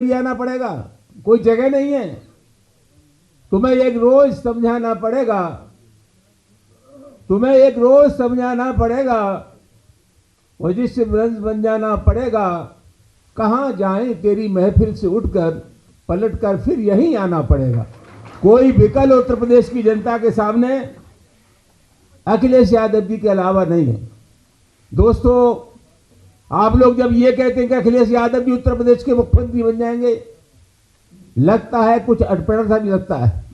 आना पड़ेगा, कोई जगह नहीं है। तुम्हें एक रोज समझाना पड़ेगा, तुम्हें एक रोज समझाना पड़ेगा, वजिष्ठ ब्रंज बन जाना पड़ेगा। कहां जाएं तेरी महफिल से उठकर, पलटकर फिर यहीं आना पड़ेगा। कोई विकल्प उत्तर प्रदेश की जनता के सामने अखिलेश यादव जी के अलावा नहीं है। दोस्तों, आप लोग जब ये कहते हैं कि अखिलेश यादव जी उत्तर प्रदेश के मुख्यमंत्री बन जाएंगे, लगता है कुछ अटपटा सा भी लगता है।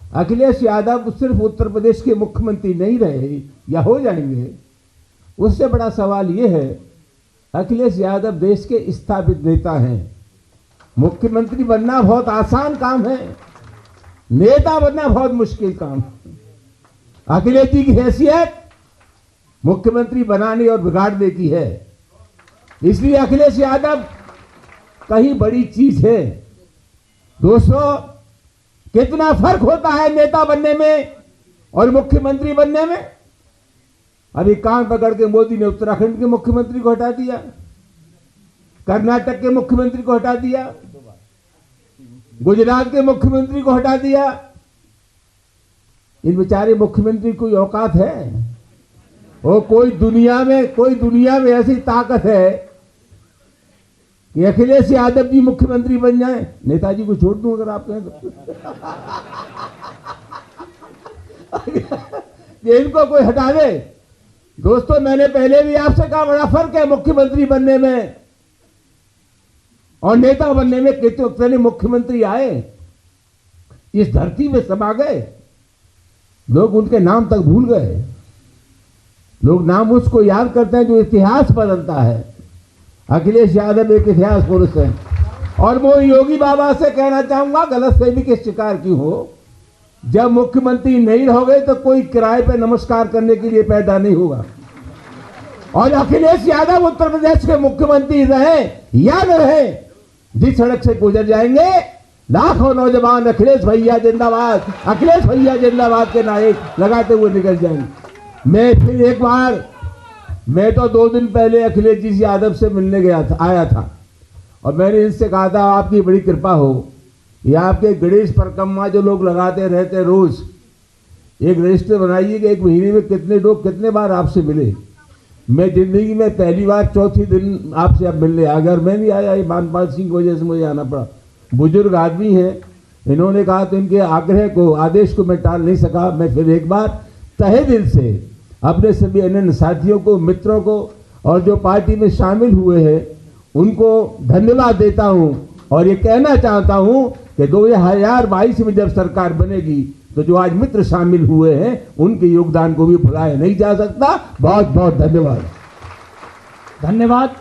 अखिलेश यादव सिर्फ उत्तर प्रदेश के मुख्यमंत्री नहीं रहे या हो जाएंगे, उससे बड़ा सवाल यह है अखिलेश यादव देश के स्थापित नेता हैं। मुख्यमंत्री बनना बहुत आसान काम है, नेता बनना बहुत मुश्किल काम है। अखिलेश जी की हैसियत मुख्यमंत्री बनाने और बिगाड़ने की है, इसलिए अखिलेश यादव कहीं बड़ी चीज है। दोस्तों, कितना फर्क होता है नेता बनने में और मुख्यमंत्री बनने में। अभी कान पकड़ के मोदी ने उत्तराखंड के मुख्यमंत्री को हटा दिया, कर्नाटक के मुख्यमंत्री को हटा दिया, गुजरात के मुख्यमंत्री को हटा दिया। इन बेचारे मुख्यमंत्री कोई औकात है? और कोई दुनिया में ऐसी ताकत है कि अखिलेश यादव जी मुख्यमंत्री बन जाए? नेताजी को छोड़ दूं अगर आप कहें तो। ये इनको कोई हटा दे। दोस्तों, मैंने पहले भी आपसे कहा बड़ा फर्क है मुख्यमंत्री बनने में और नेता बनने में। कितने मुख्यमंत्री आए, इस धरती में समा गए, लोग उनके नाम तक भूल गए। लोग नाम उसको याद करते हैं जो इतिहास बदलता है। अखिलेश यादव एक इतिहास पुरुष है। और मैं योगी बाबा से कहना चाहूंगा, गलतफहमी के शिकार क्यों हो? जब मुख्यमंत्री नहीं रहोगे तो कोई किराए पे नमस्कार करने के लिए पैदा नहीं होगा। और अखिलेश यादव उत्तर प्रदेश के मुख्यमंत्री रहे या न रहे, जिस सड़क से गुजर जाएंगे लाखों नौजवान अखिलेश भैया जिंदाबाद, अखिलेश भैया जिंदाबाद के नारे लगाते हुए निकल जाएंगे। मैं फिर एक बार, मैं तो 2 दिन पहले अखिलेश जी यादव से मिलने आया था और मैंने इनसे कहा था आपकी बड़ी कृपा हो, ये आपके गणेश परिक्रमा जो लोग लगाते रहते रोज, एक रजिस्टर बनाइए कि 1 महीने में कितने लोग कितने बार आपसे मिले। मैं जिंदगी में पहली बार चौथी दिन आपसे अब मिलने आ गया और मैं नहीं आया, ये मानपाल सिंह की वजह से मुझे आना पड़ा। बुजुर्ग आदमी हैं, इन्होंने कहा तो इनके आग्रह को, आदेश को मैं टाल नहीं सका। मैं फिर एक बार तहे दिल से अपने सभी अन्य साथियों को, मित्रों को और जो पार्टी में शामिल हुए हैं उनको धन्यवाद देता हूं और ये कहना चाहता हूं कि 2022 में जब सरकार बनेगी तो जो आज मित्र शामिल हुए हैं उनके योगदान को भी भुलाया नहीं जा सकता। बहुत बहुत धन्यवाद। धन्यवाद।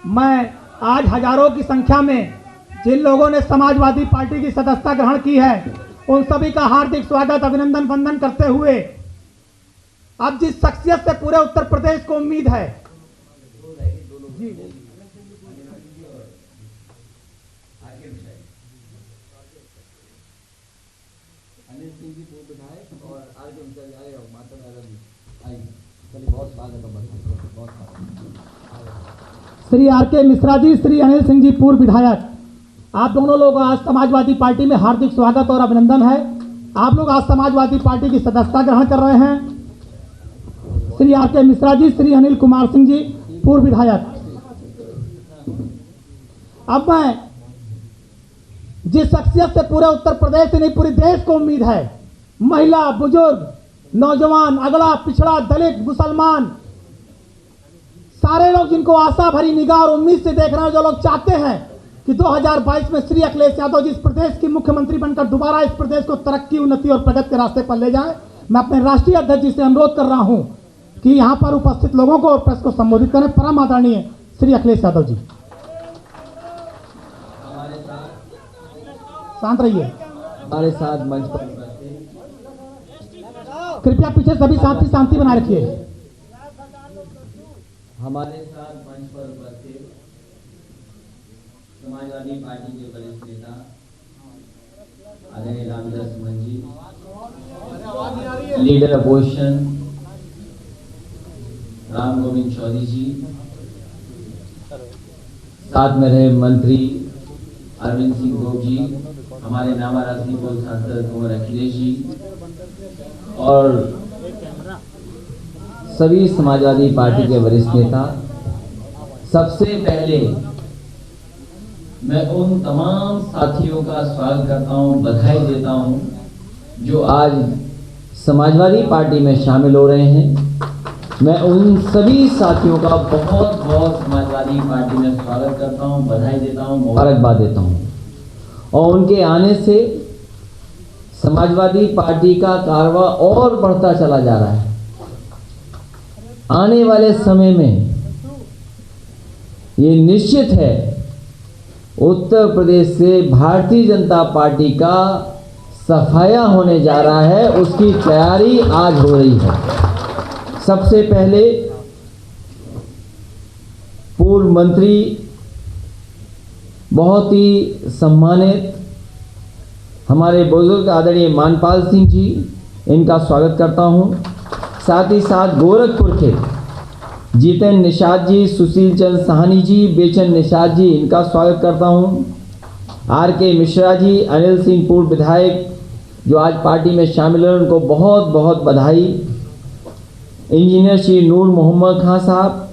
मैं आज हजारों की संख्या में जिन लोगों ने समाजवादी पार्टी की सदस्यता ग्रहण की है उन सभी का हार्दिक स्वागत, अभिनंदन, वंदन करते हुए अब जिस शख्सियत से पूरे उत्तर प्रदेश को उम्मीद है, श्री आर.के. मिश्रा जी, श्री अनिल सिंह जी पूर्व विधायक, आप दोनों लोग आज समाजवादी पार्टी में हार्दिक स्वागत और अभिनंदन है। आप लोग आज समाजवादी पार्टी की सदस्यता ग्रहण कर रहे हैं। श्री आर.के. मिश्रा जी, श्री अनिल कुमार सिंह जी पूर्व विधायक। अब मैं जिस शख्सियत से पूरे उत्तर प्रदेश से नहीं पूरे देश को उम्मीद है, महिला, बुजुर्ग, नौजवान, अगड़ा, पिछड़ा, दलित, मुसलमान, सारे लोग जिनको आशा भरी निगाह और उम्मीद से देख रहे हैं, जो लोग चाहते हैं कि 2022 में श्री अखिलेश यादव जी इस प्रदेश के मुख्यमंत्री बनकर दोबारा इस प्रदेश को तरक्की, उन्नति और प्रगति के रास्ते पर ले जाएं, मैं अपने राष्ट्रीय अध्यक्ष जी से अनुरोध कर रहा हूं कि यहां पर उपस्थित लोगों को और प्रेस को संबोधित करें। परम आदरणीय श्री अखिलेश यादव जी। शांत रहिए। हमारे साथ मंच पर कृपया पीछे सभी साथी शांति बनाए रखिए। हमारे साथ मंच पर उपस्थित समाजवादी पार्टी के वरिष्ठ नेता आदरणीय रामदास मन जी, लीडर अपोजिशन राम गोविंद चौधरी जी, साथ में रहे मंत्री अरविंद सिंह गोप जी, हमारे नामाराजनी पूर्व सांसद कुंवर अखिलेश जी और सभी समाजवादी पार्टी के वरिष्ठ नेता। सबसे पहले मैं उन तमाम साथियों का स्वागत करता हूं, बधाई देता हूं जो आज समाजवादी पार्टी में शामिल हो रहे हैं। मैं उन सभी साथियों का बहुत बहुत समाजवादी पार्टी में स्वागत करता हूं, बधाई देता हूं, मुबारकबाद देता हूं। और उनके आने से समाजवादी पार्टी का कारवा और बढ़ता चला जा रहा है। आने वाले समय में ये निश्चित है उत्तर प्रदेश से भारतीय जनता पार्टी का सफाया होने जा रहा है, उसकी तैयारी आज हो रही है। सबसे पहले पूर्व मंत्री, बहुत ही सम्मानित हमारे बुजुर्ग आदरणीय मानपाल सिंह जी, इनका स्वागत करता हूं। साथ ही साथ गोरखपुर के जीतेंद्र निषाद जी, सुशील चंद्र साहनी जी, बेचन निषाद जी, इनका स्वागत करता हूं। आर.के. मिश्रा जी, अनिल सिंह पूर्व विधायक जो आज पार्टी में शामिल हैं, उनको बहुत बहुत बधाई। इंजीनियर श्री नूर मोहम्मद खान साहब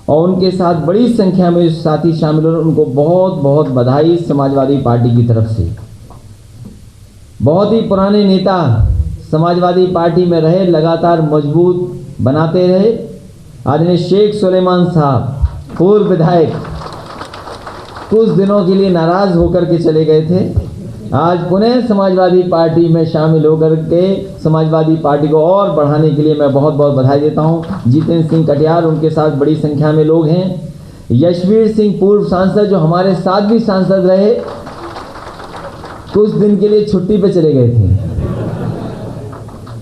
और उनके साथ बड़ी संख्या में साथी शामिल हैं, उनको बहुत बहुत बधाई समाजवादी पार्टी की तरफ से। बहुत ही पुराने नेता समाजवादी पार्टी में रहे, लगातार मजबूत बनाते रहे। आदरणीय शेख सुलेमान साहब, पूर्व विधायक, कुछ दिनों के लिए नाराज होकर के चले गए थे, आज पुनः समाजवादी पार्टी में शामिल होकर के समाजवादी पार्टी को और बढ़ाने के लिए मैं बहुत बहुत बधाई देता हूं। जितेंद्र सिंह कटियार, उनके साथ बड़ी संख्या में लोग हैं। यशवीर सिंह पूर्व सांसद जो हमारे साथ भी सांसद रहे, कुछ दिन के लिए छुट्टी पे चले गए थे,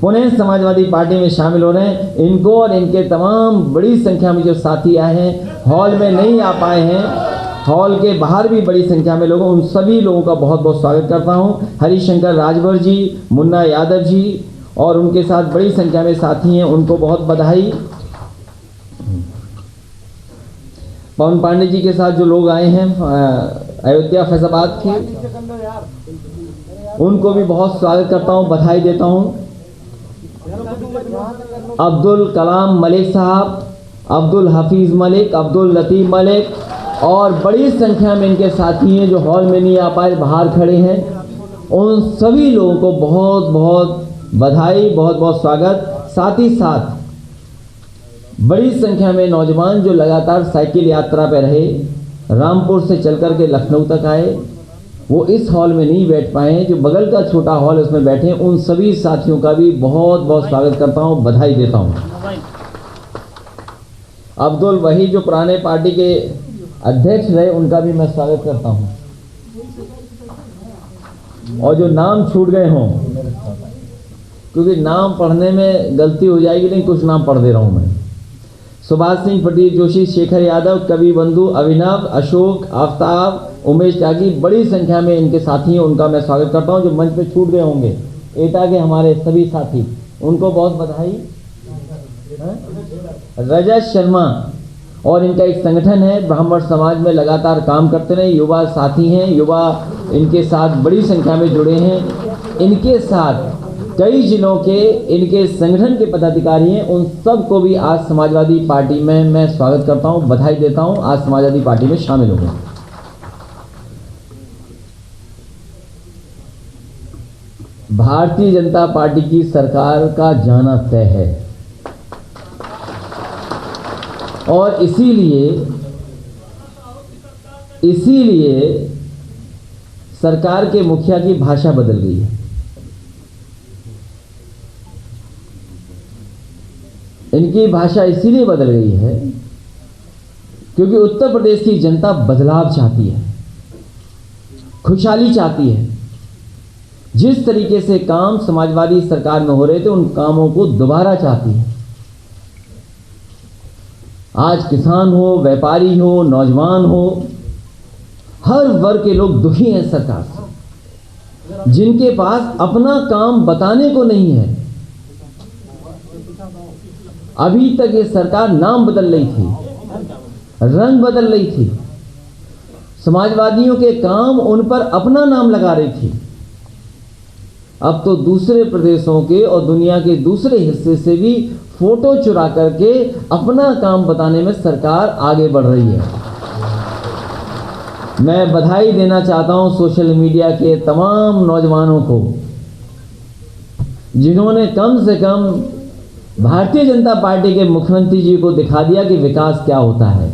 पुनः समाजवादी पार्टी में शामिल हो रहे हैं। इनको और इनके तमाम बड़ी संख्या में जो साथी आए हैं, हॉल में नहीं आ पाए हैं, हॉल के बाहर भी बड़ी संख्या में लोगों, उन सभी लोगों का बहुत बहुत स्वागत करता हूं। हरिशंकर राजभर जी, मुन्ना यादव जी और उनके साथ बड़ी संख्या में साथी हैं, उनको बहुत बधाई। पवन पांडे जी के साथ जो लोग आए हैं अयोध्या फैजाबाद के, उनको भी बहुत स्वागत करता हूं, बधाई देता हूं। अब्दुल कलाम मलिक साहब, अब्दुल हफीज मलिक, अब्दुल लतीफ मलिक और बड़ी संख्या में इनके साथी हैं जो हॉल में नहीं आ पाए, बाहर खड़े हैं। उन सभी लोगों को बहुत बहुत बधाई, बहुत बहुत स्वागत। साथ ही साथ बड़ी संख्या में नौजवान जो लगातार साइकिल यात्रा पर रहे, रामपुर से चलकर के लखनऊ तक आए, वो इस हॉल में नहीं बैठ पाए हैं, जो बगल का छोटा हॉल उसमें बैठे हैं, उन सभी साथियों का भी बहुत बहुत स्वागत करता हूं, बधाई देता हूं। अब्दुल वही जो पुराने पार्टी के अध्यक्ष रहे, उनका भी मैं स्वागत करता हूं। और जो नाम छूट गए हों, क्योंकि नाम पढ़ने में गलती हो जाएगी, लेकिन कुछ नाम पढ़ दे रहा हूं मैं। सुभाष सिंह पटेल जोशी, शेखर यादव, कवि बंधु, अभिनव, अशोक, आफ्ताब, उमेश त्यागी, बड़ी संख्या में इनके साथी हैं, उनका मैं स्वागत करता हूं। जो मंच पे छूट गए होंगे, एटा के हमारे सभी साथी, उनको बहुत बधाई। रजत शर्मा और इनका एक संगठन है, ब्राह्मण समाज में लगातार काम करते रहे, युवा साथी हैं, युवा इनके साथ बड़ी संख्या में जुड़े हैं। इनके साथ कई जिलों के इनके संगठन के पदाधिकारी हैं, उन सब को भी आज समाजवादी पार्टी में मैं स्वागत करता हूं, बधाई देता हूं, आज समाजवादी पार्टी में शामिल हो गए। भारतीय जनता पार्टी की सरकार का जाना तय है और इसीलिए सरकार के मुखिया की भाषा बदल गई है। इनकी भाषा इसीलिए बदल गई है क्योंकि उत्तर प्रदेश की जनता बदलाव चाहती है, खुशहाली चाहती है। जिस तरीके से काम समाजवादी सरकार में हो रहे थे, उन कामों को दोबारा चाहती है। आज किसान हो, व्यापारी हो, नौजवान हो, हर वर्ग के लोग दुखी हैं सरकार से। जिनके पास अपना काम बताने को नहीं है, अभी तक ये सरकार नाम बदल रही थी, रंग बदल रही थी, समाजवादियों के काम उन पर अपना नाम लगा रही थी। अब तो दूसरे प्रदेशों के और दुनिया के दूसरे हिस्से से भी फोटो चुरा करके अपना काम बताने में सरकार आगे बढ़ रही है। मैं बधाई देना चाहता हूं सोशल मीडिया के तमाम नौजवानों को, जिन्होंने कम से कम भारतीय जनता पार्टी के मुख्यमंत्री जी को दिखा दिया कि विकास क्या होता है।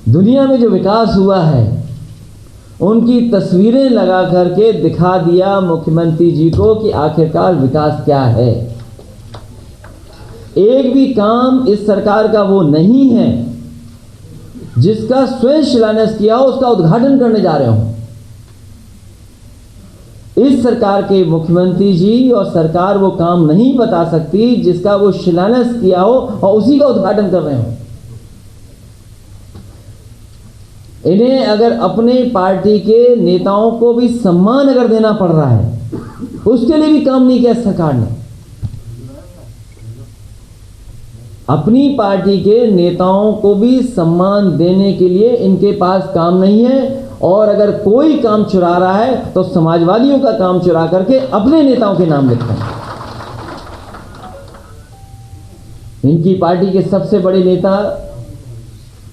दुनिया में जो विकास हुआ है उनकी तस्वीरें लगा करके दिखा दिया मुख्यमंत्री जी को कि आखिरकार विकास क्या है। एक भी काम इस सरकार का वो नहीं है जिसका स्वयं शिलान्यास किया हो, उसका उद्घाटन करने जा रहे हो। इस सरकार के मुख्यमंत्री जी और सरकार वो काम नहीं बता सकती जिसका वो शिलान्यास किया हो और उसी का उद्घाटन कर रहे हो। इन्हें अगर अपने पार्टी के नेताओं को भी सम्मान अगर देना पड़ रहा है, उसके लिए भी काम नहीं किया सरकार ने। अपनी पार्टी के नेताओं को भी सम्मान देने के लिए इनके पास काम नहीं है, और अगर कोई काम चुरा रहा है तो समाजवादियों का काम चुरा करके अपने नेताओं के नाम लिखते हैं। इनकी पार्टी के सबसे बड़े नेता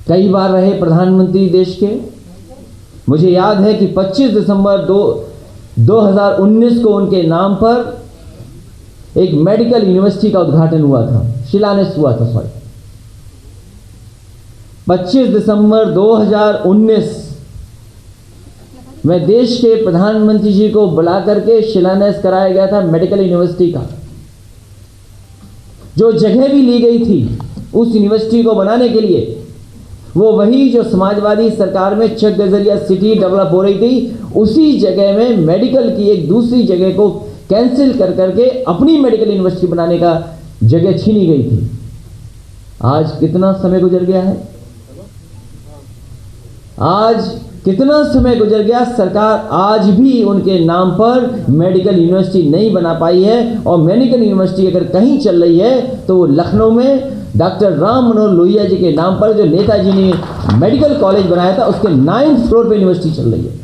कई बार रहे प्रधानमंत्री देश के। मुझे याद है कि 25 दिसंबर 2019 को उनके नाम पर एक मेडिकल यूनिवर्सिटी का उद्घाटन हुआ था, शिलान्यास हुआ था। 25 दिसंबर 2019 में देश के प्रधानमंत्री जी को बुला करके शिलान्यास कराया गया था मेडिकल यूनिवर्सिटी का। जो जगह भी ली गई थी उस यूनिवर्सिटी को बनाने के लिए, वो वही जो समाजवादी सरकार में चक गजरिया सिटी डेवलप हो रही थी, उसी जगह में मेडिकल की एक दूसरी जगह को कैंसिल कर करके अपनी मेडिकल यूनिवर्सिटी बनाने का जगह छीनी गई थी। आज कितना समय गुजर गया है, आज कितना समय गुजर गया, सरकार आज भी उनके नाम पर मेडिकल यूनिवर्सिटी नहीं बना पाई है। और मेडिकल यूनिवर्सिटी अगर कहीं चल रही है तो वो लखनऊ में डॉक्टर राम मनोहर लोहिया जी के नाम पर, जो नेताजी ने मेडिकल कॉलेज बनाया था, उसके 9th फ्लोर पे यूनिवर्सिटी चल रही है।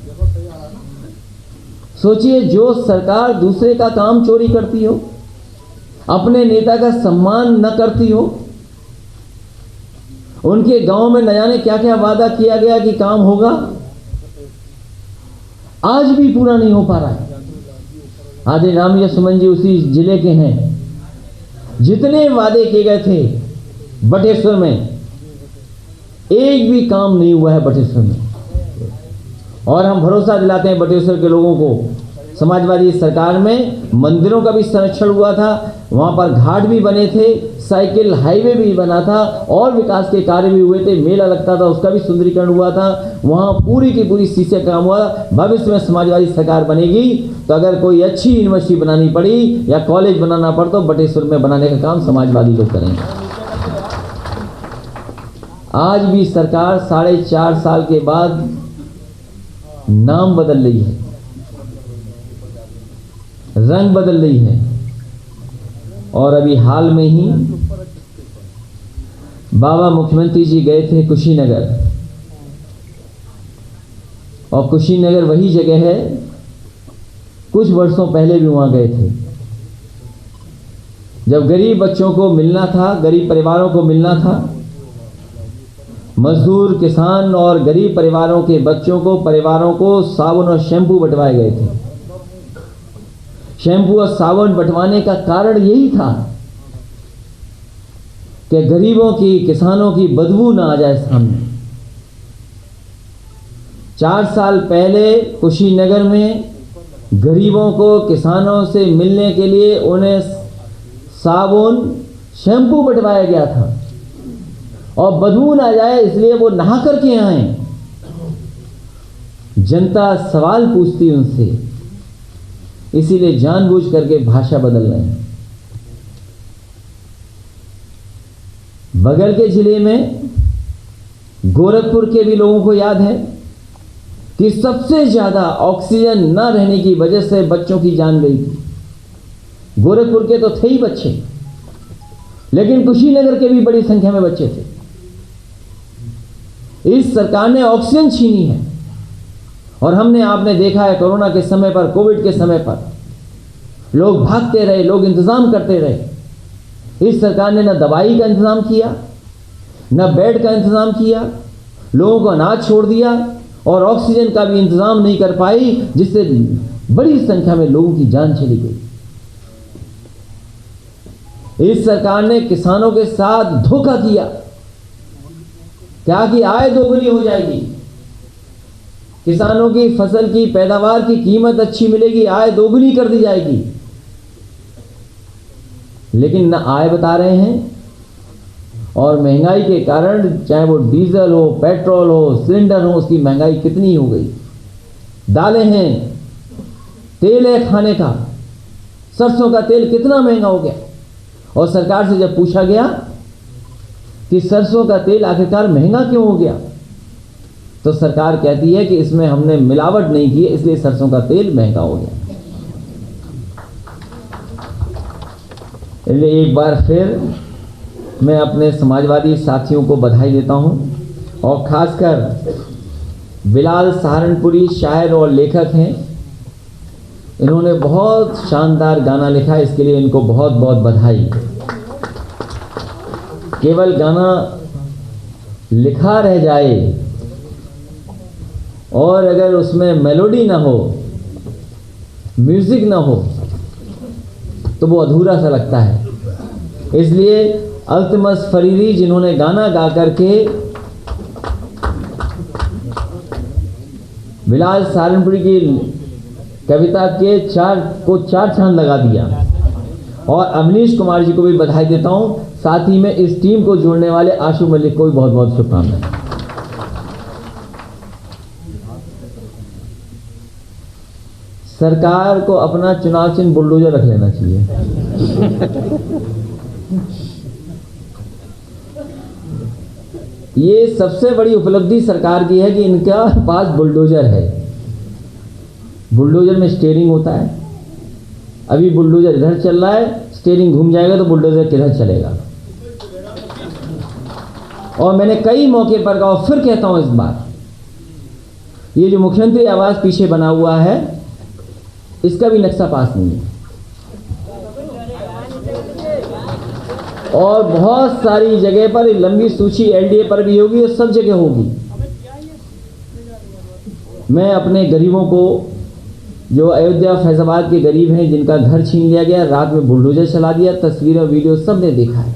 सोचिए, जो सरकार दूसरे का काम चोरी करती हो, अपने नेता का सम्मान न करती हो, उनके गांव में न जाने क्या क्या वादा किया गया कि काम होगा, आज भी पूरा नहीं हो पा रहा है। आदि रामया सुमन जी उसी जिले के हैं। जितने वादे किए गए थे बटेश्वर में, एक भी काम नहीं हुआ है बटेश्वर में। और हम भरोसा दिलाते हैं बटेश्वर के लोगों को, समाजवादी सरकार में मंदिरों का भी संरक्षण हुआ था, वहां पर घाट भी बने थे, साइकिल हाईवे भी बना था, और विकास के कार्य भी हुए थे, मेला लगता था उसका भी सुंदरीकरण हुआ था, वहां पूरी की पूरी शीशे काम हुआ। भविष्य में समाजवादी सरकार बनेगी तो अगर कोई अच्छी यूनिवर्सिटी बनानी पड़ी या कॉलेज बनाना पड़ तो बटेश्वर में बनाने का काम समाजवादी लोग करेंगे। आज भी सरकार 4.5 साल के बाद नाम बदल रही है, रंग बदल रही है। और अभी हाल में ही बाबा मुख्यमंत्री जी गए थे कुशीनगर, और कुशीनगर वही जगह है, कुछ वर्षों पहले भी वहां गए थे, जब गरीब बच्चों को मिलना था, गरीब परिवारों को मिलना था। मजदूर, किसान और गरीब परिवारों के बच्चों को, परिवारों को साबुन और शैम्पू बंटवाए गए थे। शैम्पू और साबुन बंटवाने का कारण यही था कि गरीबों की, किसानों की बदबू ना आ जाए सामने। 4 साल पहले कुशीनगर में गरीबों को, किसानों से मिलने के लिए उन्हें साबुन, शैम्पू बंटवाया गया था, और बदबू ना जाए इसलिए वो नहा करके आए। जनता सवाल पूछती उनसे, इसीलिए जानबूझ करके भाषा बदल रहे हैं। बगल के जिले में गोरखपुर के भी लोगों को याद है कि सबसे ज्यादा ऑक्सीजन न रहने की वजह से बच्चों की जान गई थी। गोरखपुर के तो थे ही बच्चे, लेकिन कुशीनगर के भी बड़ी संख्या में बच्चे थे। इस सरकार ने ऑक्सीजन छीनी है। और हमने आपने देखा है कोरोना के समय पर, कोविड के समय पर लोग भागते रहे, लोग इंतजाम करते रहे। इस सरकार ने न दवाई का इंतजाम किया, न बेड का इंतजाम किया, लोगों को अनाज छोड़ दिया और ऑक्सीजन का भी इंतजाम नहीं कर पाई, जिससे बड़ी संख्या में लोगों की जान चली गई। इस सरकार ने किसानों के साथ धोखा किया, क्या कि आय दोगुनी हो जाएगी, किसानों की फसल की पैदावार की कीमत अच्छी मिलेगी, आय दोगुनी कर दी जाएगी। लेकिन न आय बता रहे हैं, और महंगाई के कारण चाहे वो डीजल हो, पेट्रोल हो, सिलेंडर हो, उसकी महंगाई कितनी हो गई। दालें हैं, तेल है खाने का, सरसों का तेल कितना महंगा हो गया। और सरकार से जब पूछा गया कि सरसों का तेल आखिरकार महंगा क्यों हो गया, तो सरकार कहती है कि इसमें हमने मिलावट नहीं की, इसलिए सरसों का तेल महंगा हो गया। इसलिए एक बार फिर मैं अपने समाजवादी साथियों को बधाई देता हूं, और खासकर बिलाल सहारनपुरी शायर और लेखक हैं, इन्होंने बहुत शानदार गाना लिखा है, इसके लिए इनको बहुत बहुत बधाई। केवल गाना लिखा रह जाए और अगर उसमें मेलोडी ना हो, म्यूजिक ना हो, तो वो अधूरा सा लगता है। इसलिए अल्तमस फरीदी जिन्होंने गाना गा करके बिलाल सहारनपुरी की कविता के चार चांद लगा दिया, और अवनीश कुमार जी को भी बधाई देता हूं, साथ ही में इस टीम को जोड़ने वाले आशु मलिक को भी बहुत बहुत शुभकामनाएं। सरकार को अपना चुनाव चिन्ह बुलडोजर रख लेना चाहिए। ये सबसे बड़ी उपलब्धि सरकार की है कि इनका पास बुलडोजर है। बुलडोजर में स्टीयरिंग होता है, अभी बुलडोजर इधर चल रहा है, स्टीयरिंग घूम जाएगा तो बुलडोजर किधर चलेगा। और मैंने कई मौके पर कहा, और फिर कहता हूं इस बार, ये जो मुख्यमंत्री आवास पीछे बना हुआ है, इसका भी नक्शा पास नहीं है, और बहुत सारी जगह पर लंबी सूची एलडीए पर भी होगी और सब जगह होगी। मैं अपने गरीबों को, जो अयोध्या फैजाबाद के गरीब हैं जिनका घर छीन लिया गया, रात में बुलडोजर चला दिया, तस्वीरें वीडियो सब ने देखा है।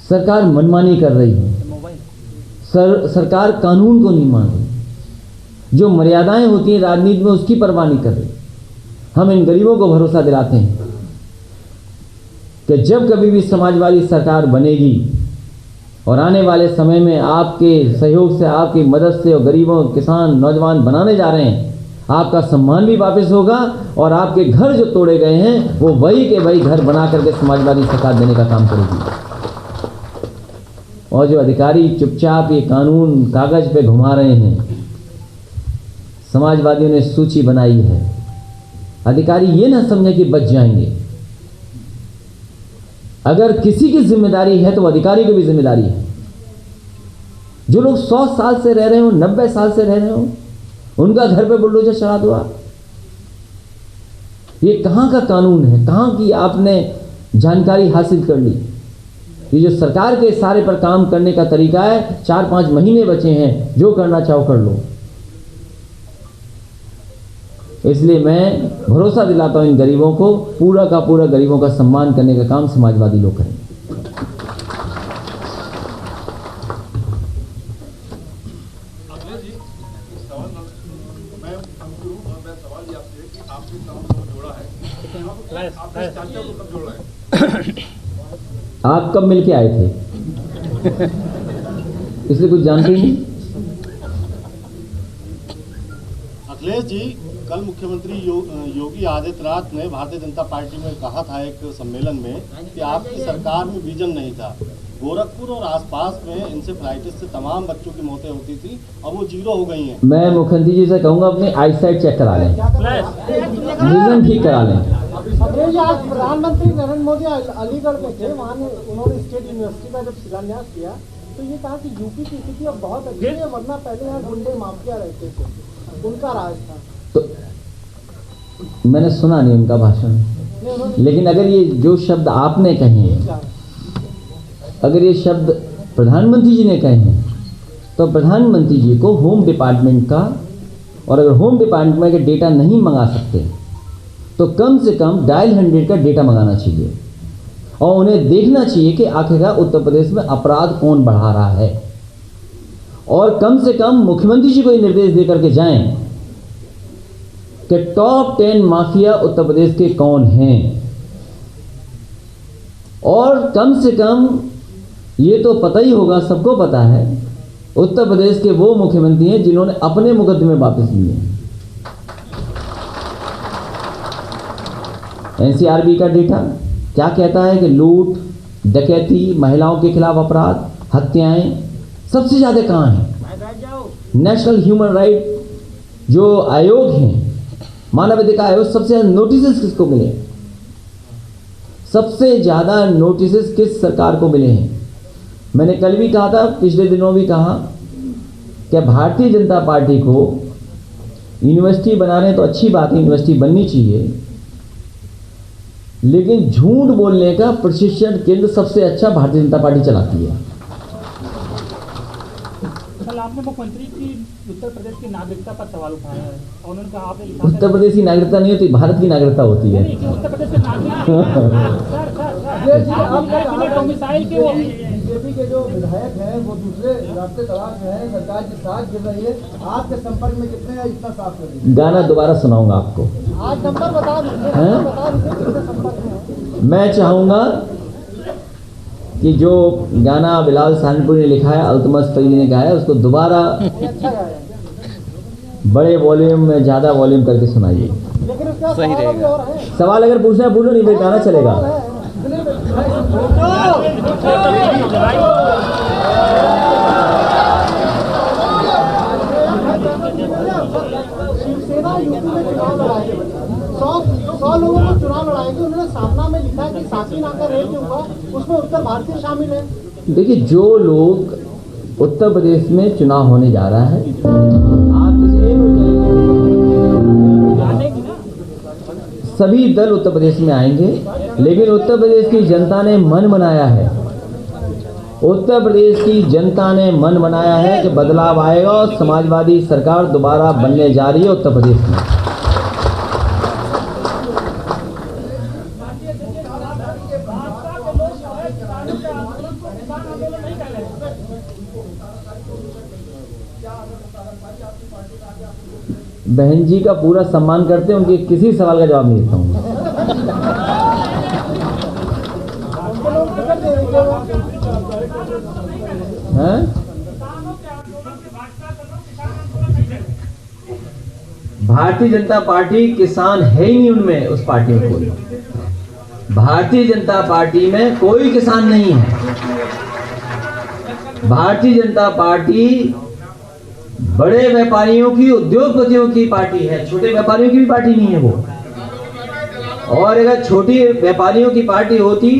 सरकार मनमानी कर रही है, सरकार कानून को नहीं मान रही, जो मर्यादाएं होती हैं राजनीति में उसकी परवाह नहीं कर रही। हम इन गरीबों को भरोसा दिलाते हैं कि जब कभी भी समाजवादी सरकार बनेगी और आने वाले समय में आपके सहयोग से, आपकी मदद से, और गरीबों, किसान, नौजवान बनाने जा रहे हैं, आपका सम्मान भी वापस होगा, और आपके घर जो तोड़े गए हैं वो वही के वही घर बना करके समाजवादी सरकार देने का काम करेगी। और जो अधिकारी चुपचाप ये कानून कागज पे घुमा रहे हैं, समाजवादियों ने सूची बनाई है, अधिकारी ये ना समझे कि बच जाएंगे। अगर किसी की जिम्मेदारी है तो अधिकारी की भी जिम्मेदारी है। जो लोग 100 साल से रह रहे हो, 90 साल से रह रहे हो, उनका घर पे बुलडोजर चढ़ा दो आप। ये कहां का कानून है, कहां की आपने जानकारी हासिल कर ली। ये जो सरकार के इशारे पर काम करने का तरीका है, 4-5 महीने बचे हैं, जो करना चाहो कर लो। इसलिए मैं भरोसा दिलाता हूं इन गरीबों को, पूरा का पूरा गरीबों का सम्मान करने का काम समाजवादी लोग करेंगे। आप कब मिलके आए थे? इसलिए कुछ जानते ही नहीं। अखिलेश जी, कल मुख्यमंत्री योगी आदित्यनाथ ने भारतीय जनता पार्टी में कहा था एक सम्मेलन में कि आपकी सरकार में विजन नहीं था। गोरखपुर और आसपास में इंसेफ्लाइटिस से तमाम बच्चों की मौतें होती थी, अब वो 0 हो गई हैं। मैं मुख्यमंत्री जी से कहूंगा अपनी आईसाइट चेक करा लें, विजन ठीक करा लें। अखिलेश जी, आज प्रधानमंत्री नरेंद्र मोदी अलीगढ़ में थे, वहाँ उन्होंने स्टेट यूनिवर्सिटी का जब शिलान्यास किया तो ये कहा कि यूपी की स्थिति अब बहुत अच्छी है, वरना पहले यहाँ गुंडे माफिया रहते थे, उनका राज था। तो मैंने सुना नहीं उनका भाषण, लेकिन अगर ये जो शब्द आपने कहे हैं, अगर ये शब्द प्रधानमंत्री जी ने कहे हैं, तो प्रधानमंत्री जी को होम डिपार्टमेंट का, और अगर होम डिपार्टमेंट का डेटा नहीं मंगा सकते तो कम से कम डायल 100 का डेटा मंगाना चाहिए और उन्हें देखना चाहिए कि आखिरकार उत्तर प्रदेश में अपराध कौन बढ़ा रहा है, और कम से कम मुख्यमंत्री जी को ये निर्देश देकर के जाएं कि टॉप 10 माफिया उत्तर प्रदेश के कौन हैं, और कम से कम ये तो पता ही होगा, सबको पता है, उत्तर प्रदेश के वो मुख्यमंत्री हैं जिन्होंने अपने मुकदमे वापस लिए हैं। एनसीआरबी का डेटा क्या कहता है कि लूट, डकैती, महिलाओं के खिलाफ अपराध, हत्याएं सबसे ज़्यादा कहाँ हैं? नेशनल ह्यूमन राइट जो आयोग हैं, मानवाधिकार आयोग, सबसे ज़्यादा नोटिस किसको मिले? सबसे ज़्यादा नोटिस किस सरकार को मिले हैं? मैंने कल भी कहा था, पिछले दिनों भी कहा कि भारतीय जनता पार्टी को यूनिवर्सिटी बना रहे हैं तो अच्छी बात है, यूनिवर्सिटी बननी चाहिए, लेकिन झूठ बोलने का प्रशिक्षण केंद्र सबसे अच्छा भारतीय जनता पार्टी चलाती है। कल आपने मुख्यमंत्री की उत्तर प्रदेश की नागरिकता पर सवाल उठाया है और उन्होंने कहा आपने लिखा उत्तर प्रदेश की नागरिकता नहीं होती, भारत की नागरिकता होती है। नहीं, कि उत्तर प्रदेश के नागरिक बीजेपी के जो विधायक हैं वो दूसरे रास्ते तलाश में हैं, सरकार की साथ गिर रही है, आपके संपर्क में कितने हैं, इतना साफ कर दीजिए। गाना दोबारा सुनाऊंगा आपको। आज नंबर बता दीजिए, कितने संपर्क में? मैं चाहूंगा कि जो गाना बिलाल सहारनपुरी ने लिखा है, अल्तमश फरीदी ने गाया है, उसको दोबारा बड़े वॉल्यूम में, ज़्यादा वॉल्यूम करके सुनाइए। लेकिन उसका सही रहेगा। सवाल अगर पूछना है पूछो, नहीं फिर गाना चलेगा। शिवसेना यूपी में चुनाव लड़ाएगी, 100 लोगों को चुनाव लड़ाएगी। उन्होंने सामना में लिखा है कि साथी नाका रेल जो हुआ उसमें उत्तर भारतीय शामिल है। देखिए, जो लोग उत्तर प्रदेश में चुनाव होने जा रहा है, आप सभी दल उत्तर प्रदेश में आएंगे, लेकिन उत्तर प्रदेश की जनता ने मन बनाया है, उत्तर प्रदेश की जनता ने मन बनाया है कि बदलाव आएगा और समाजवादी सरकार दोबारा बनने जा रही है उत्तर प्रदेश में। बहन जी का पूरा सम्मान करते हैं, उनके किसी सवाल का जवाब नहीं देता हूँ। भारतीय जनता पार्टी किसान है ही नहीं, उनमें उस पार्टी में कोई, भारतीय जनता पार्टी में कोई किसान नहीं है। भारतीय जनता पार्टी बड़े व्यापारियों की, उद्योगपतियों की पार्टी है, छोटे व्यापारियों की भी पार्टी नहीं है वो। और अगर छोटी व्यापारियों की पार्टी होती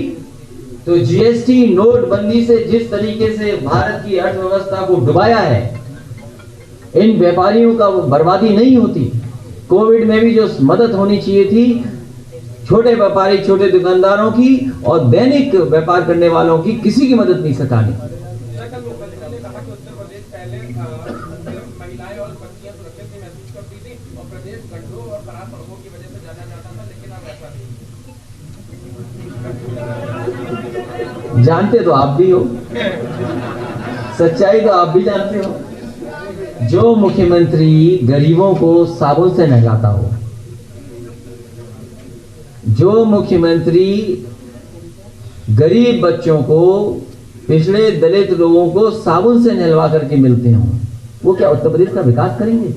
तो जीएसटी, नोटबंदी से जिस तरीके से भारत की अर्थव्यवस्था को डुबाया है, इन व्यापारियों का वो बर्बादी नहीं होती। कोविड में भी जो मदद होनी चाहिए थी छोटे व्यापारी, छोटे दुकानदारों की और दैनिक व्यापार करने वालों की, किसी की मदद नहीं सरकार ने। जानते तो आप भी हो, सच्चाई तो आप भी जानते हो। जो मुख्यमंत्री गरीबों को साबुन से नहलाता हो, जो मुख्यमंत्री गरीब बच्चों को, पिछड़े दलित लोगों को साबुन से नहलवा करके मिलते हों, वो क्या उत्तर प्रदेश का विकास करेंगे?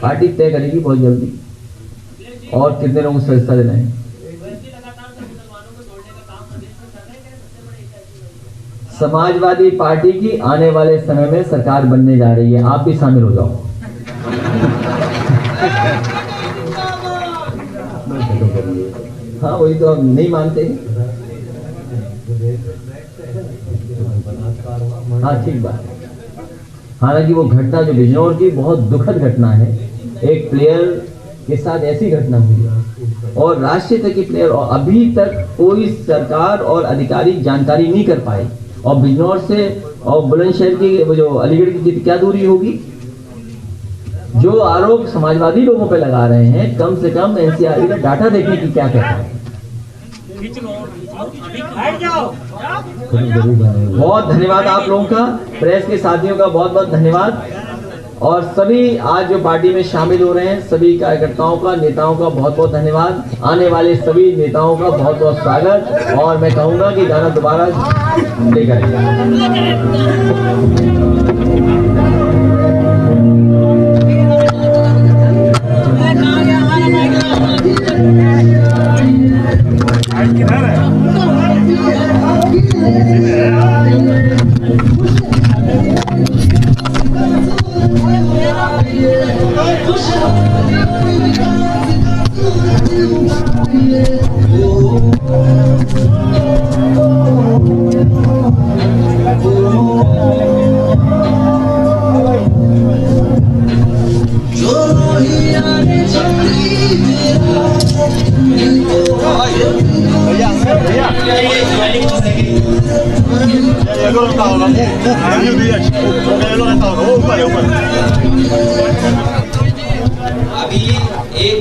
पार्टी तय करेगी बहुत जल्दी और कितने लोगों को सदस्यता देना है। समाजवादी पार्टी की आने वाले समय में सरकार बनने जा रही है, आप भी शामिल हो जाओ। हाँ वही तो हम नहीं मानते। हाँ ठीक बात। हालांकि वो घटना जो बिजनौर की बहुत दुखद घटना है, एक प्लेयर के साथ ऐसी घटना हुई और राष्ट्रीय स्तर के प्लेयर, और अभी तक कोई सरकार और अधिकारी जानकारी नहीं कर पाए। और बिजनौर से और बुलंदशहर की वो जो अलीगढ़ की क्या दूरी होगी? जो आरोप समाजवादी लोगों पे लगा रहे हैं, कम से कम एनसीआरबी का डाटा देखने की क्या कहता है। बहुत धन्यवाद आप लोगों का, प्रेस के साथियों का बहुत बहुत धन्यवाद, और सभी आज जो पार्टी में शामिल हो रहे हैं सभी कार्यकर्ताओं का, नेताओं का बहुत बहुत धन्यवाद। आने वाले सभी नेताओं का बहुत बहुत स्वागत, और मैं कहूंगा कि गाना दोबारा लेकर अभी एक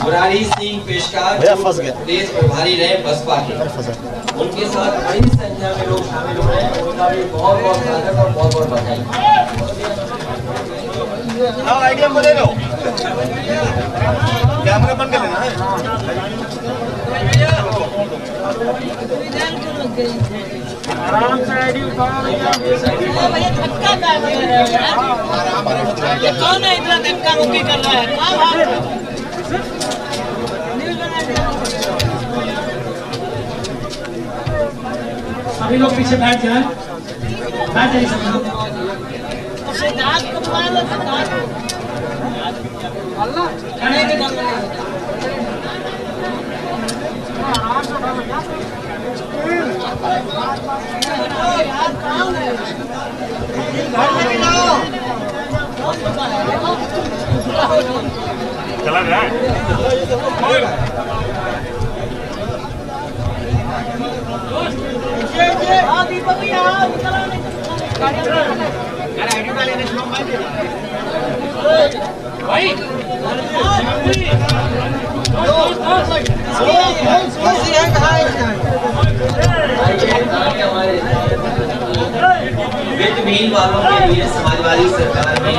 मुरारी सिंह पेशकार प्रदेश प्रभारी रहे बसपा के, उनके साथ बड़ी संख्या में लोग शामिल हो रहे हैं। उनका भी बहुत बहुत स्वागत और बहुत बहुत बधाई। कैमरा बंद कर लेना है। आराम से आईडी उठाओ भैया। कौन है इतना धक्का मुक्की कर रहा है? सभी लोग पीछे बैठ जाए, बैठ जाइए सभी लोग। चला गया वित्तहीन वालों के लिए समाजवादी सरकार में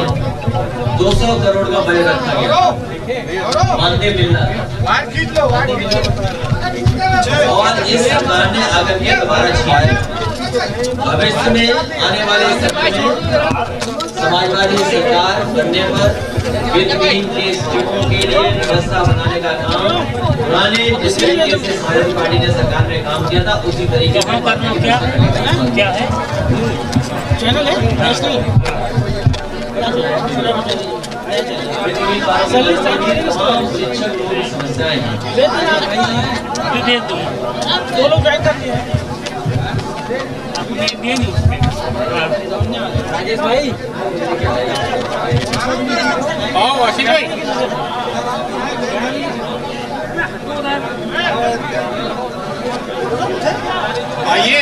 200 करोड़ का बजट रखा गया, मानदेय मिलना। और इस सरकार ने आकर के दोबारा छिपाया। भविष्य में आने वाले समय में समाजवादी सरकार बनने पर वित्तहीन के स्टूडेंटों के लिए व्यवस्था बनाने का काम पुराने जिस तरीके से समाजवादी पार्टी ने सरकार में काम किया था उसी तरीके से क्या है चैनल है नेशनल शिक्षक लोगों की समस्याएं दो लोग ज्वाइन करते हैं राजेश भाई। आओ आशीष भाई। आइए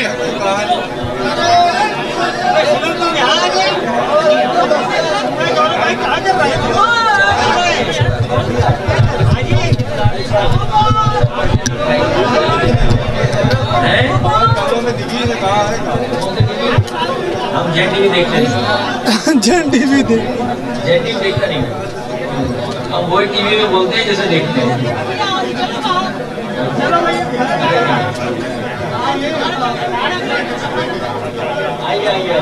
हम जेटी भी देखते नहीं, जेटी भी देख जेटी देखता नहीं, हम वही टीवी में बोलते हैं जैसे देखते हैं। आइए आइए